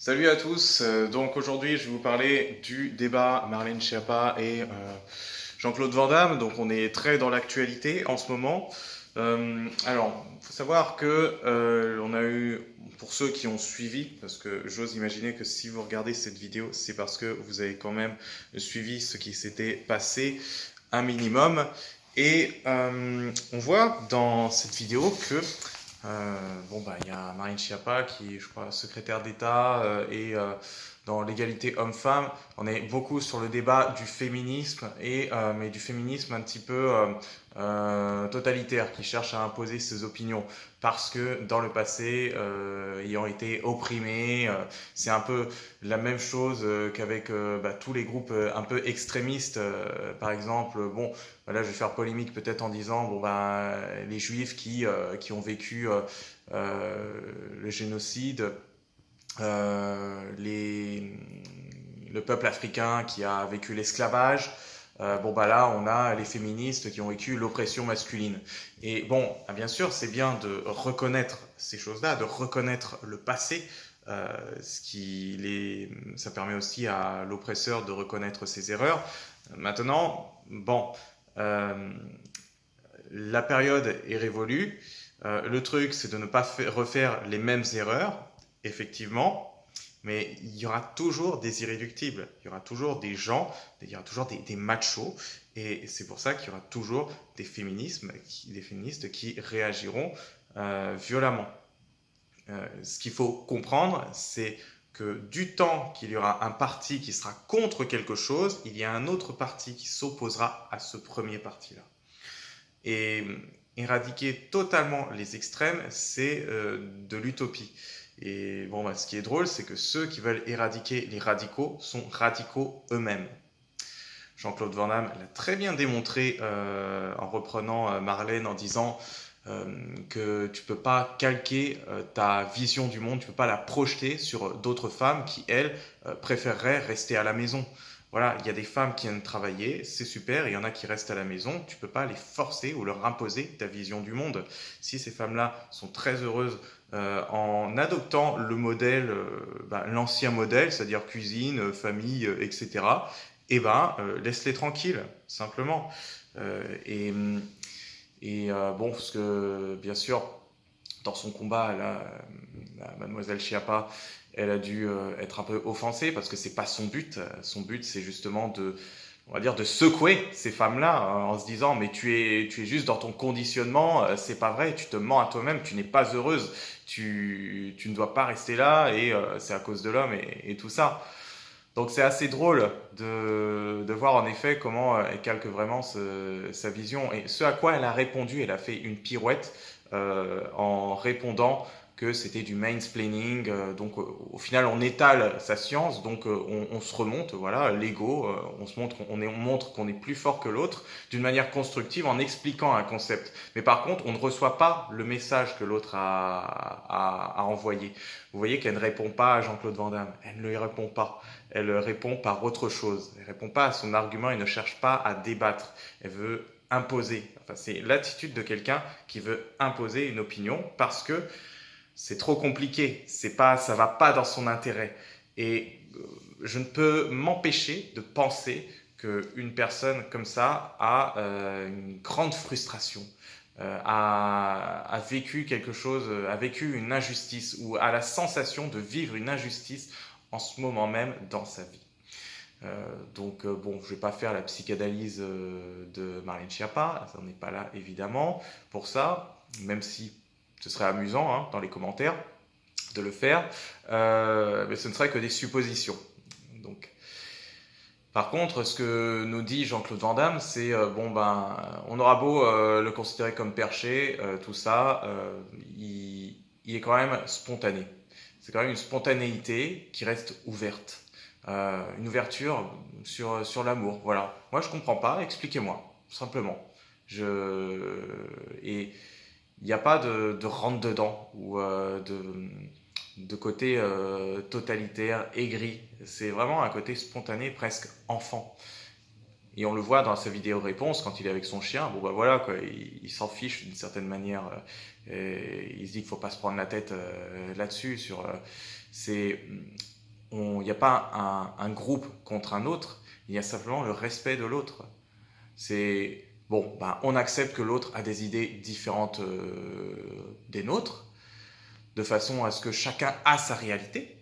Salut à tous, donc aujourd'hui je vais vous parler du débat Marlène Schiappa et Jean-Claude Van Damme, donc on est très dans l'actualité en ce moment. Alors, il faut savoir que on a eu, pour ceux qui ont suivi, parce que j'ose imaginer que si vous regardez cette vidéo, c'est parce que vous avez quand même suivi ce qui s'était passé un minimum. Et on voit dans cette vidéo que il y a Marlène Schiappa qui est, je crois, secrétaire d'État dans l'égalité homme-femme, on est beaucoup sur le débat du féminisme mais du féminisme un petit peu totalitaire qui cherche à imposer ses opinions parce que dans le passé, ayant été opprimés, c'est un peu la même chose qu'avec tous les groupes un peu extrémistes. Par exemple, bon, là je vais faire polémique peut-être en disant les juifs qui ont vécu le génocide, le peuple africain qui a vécu l'esclavage. Là, on a les féministes qui ont vécu l'oppression masculine. Et bon, bien sûr, c'est bien de reconnaître ces choses-là, de reconnaître le passé. Ça permet aussi à l'oppresseur de reconnaître ses erreurs. Maintenant, la période est révolue. Le truc, c'est de ne pas refaire les mêmes erreurs, effectivement, mais il y aura toujours des irréductibles. Il y aura toujours des gens, il y aura toujours des machos, et c'est pour ça qu'il y aura toujours des féministes qui réagiront violemment. Ce qu'il faut comprendre, c'est que du temps qu'il y aura un parti qui sera contre quelque chose, il y a un autre parti qui s'opposera à ce premier parti-là. Et éradiquer totalement les extrêmes, c'est de l'utopie. Et ce qui est drôle, c'est que ceux qui veulent éradiquer les radicaux sont radicaux eux-mêmes. Jean-Claude Van Damme l'a très bien démontré en reprenant Marlène en disant que tu ne peux pas calquer ta vision du monde, tu ne peux pas la projeter sur d'autres femmes qui, elles, préféreraient rester à la maison. Voilà, il y a des femmes qui aiment travailler, c'est super, et il y en a qui restent à la maison, tu ne peux pas les forcer ou leur imposer ta vision du monde. Si ces femmes-là sont très heureuses en adoptant le modèle, l'ancien modèle, c'est-à-dire cuisine, famille, etc., laisse-les tranquilles, simplement. Euh, et parce que bien sûr, dans son combat, la mademoiselle Schiappa, elle a dû être un peu offensée parce que c'est pas son but. Son but, c'est justement on va dire, de secouer ces femmes-là en se disant mais tu es juste dans ton conditionnement, c'est pas vrai, tu te mens à toi-même, tu n'es pas heureuse, tu ne dois pas rester là et c'est à cause de l'homme et tout ça. Donc c'est assez drôle de voir en effet comment elle calque vraiment sa vision et ce à quoi elle a répondu. Elle a fait une pirouette en répondant que c'était du mansplaining. Au final on étale sa science, donc on se remonte, voilà, l'ego, on montre qu'on est plus fort que l'autre d'une manière constructive en expliquant un concept. Mais par contre on ne reçoit pas le message que l'autre a envoyé. Vous voyez qu'elle ne répond pas à Jean-Claude Van Damme, elle ne lui répond pas. Elle répond par autre chose. Elle ne répond pas à son argument, elle ne cherche pas à débattre. Elle veut imposer. Enfin, c'est l'attitude de quelqu'un qui veut imposer une opinion parce que c'est trop compliqué. Ça va pas dans son intérêt. Et je ne peux m'empêcher de penser qu'une personne comme ça a une grande frustration. A vécu quelque chose, a vécu une injustice ou a la sensation de vivre une injustice en ce moment même dans sa vie. Je ne vais pas faire la psychanalyse de Marlène Schiappa, ça n'est pas là évidemment pour ça, même si ce serait amusant dans les commentaires de le faire, mais ce ne serait que des suppositions. Donc, par contre, ce que nous dit Jean-Claude Van Damme, c'est on aura beau le considérer comme perché, tout ça, il est quand même spontané. C'est quand même une spontanéité qui reste ouverte. Une ouverture sur l'amour. Voilà. Moi, je comprends pas. Expliquez-moi, simplement. Et il n'y a pas de rentre dedans ou de côté totalitaire, aigri. C'est vraiment un côté spontané, presque enfant. Et on le voit dans sa vidéo réponse quand il est avec son chien. Voilà quoi, il s'en fiche d'une certaine manière. Il se dit qu'il faut pas se prendre la tête là-dessus. C'est il n'y a pas un groupe contre un autre, il y a simplement le respect de l'autre. C'est bon, ben, on accepte que l'autre a des idées différentes des nôtres, de façon à ce que chacun a sa réalité,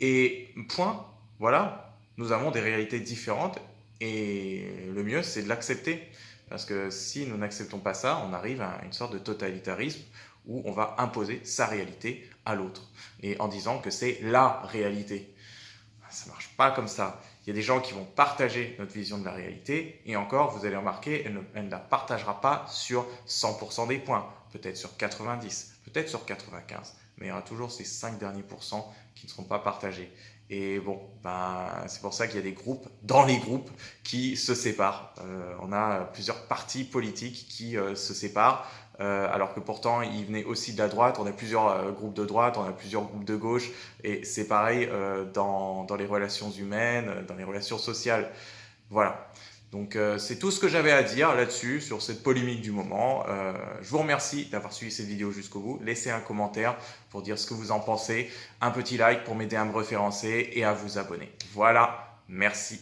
et point, voilà, nous avons des réalités différentes, et le mieux, c'est de l'accepter. Parce que si nous n'acceptons pas ça, on arrive à une sorte de totalitarisme où on va imposer sa réalité à l'autre, et en disant que c'est la réalité. Ça ne marche pas comme ça. Il y a des gens qui vont partager notre vision de la réalité, et encore, vous allez remarquer, elle ne la partagera pas sur 100% des points, peut-être sur 90, peut-être sur 95, mais il y aura toujours ces 5 derniers pourcents qui ne seront pas partagés. Et bon, ben, c'est pour ça qu'il y a des groupes, dans les groupes, qui se séparent. On a plusieurs partis politiques qui se séparent, alors que pourtant ils venaient aussi de la droite. On a plusieurs groupes de droite, on a plusieurs groupes de gauche, et c'est pareil dans les relations humaines, dans les relations sociales. Voilà. Donc c'est tout ce que j'avais à dire là-dessus, sur cette polémique du moment. Je vous remercie d'avoir suivi cette vidéo jusqu'au bout. Laissez un commentaire pour dire ce que vous en pensez, un petit like pour m'aider à me référencer et à vous abonner. Voilà, merci.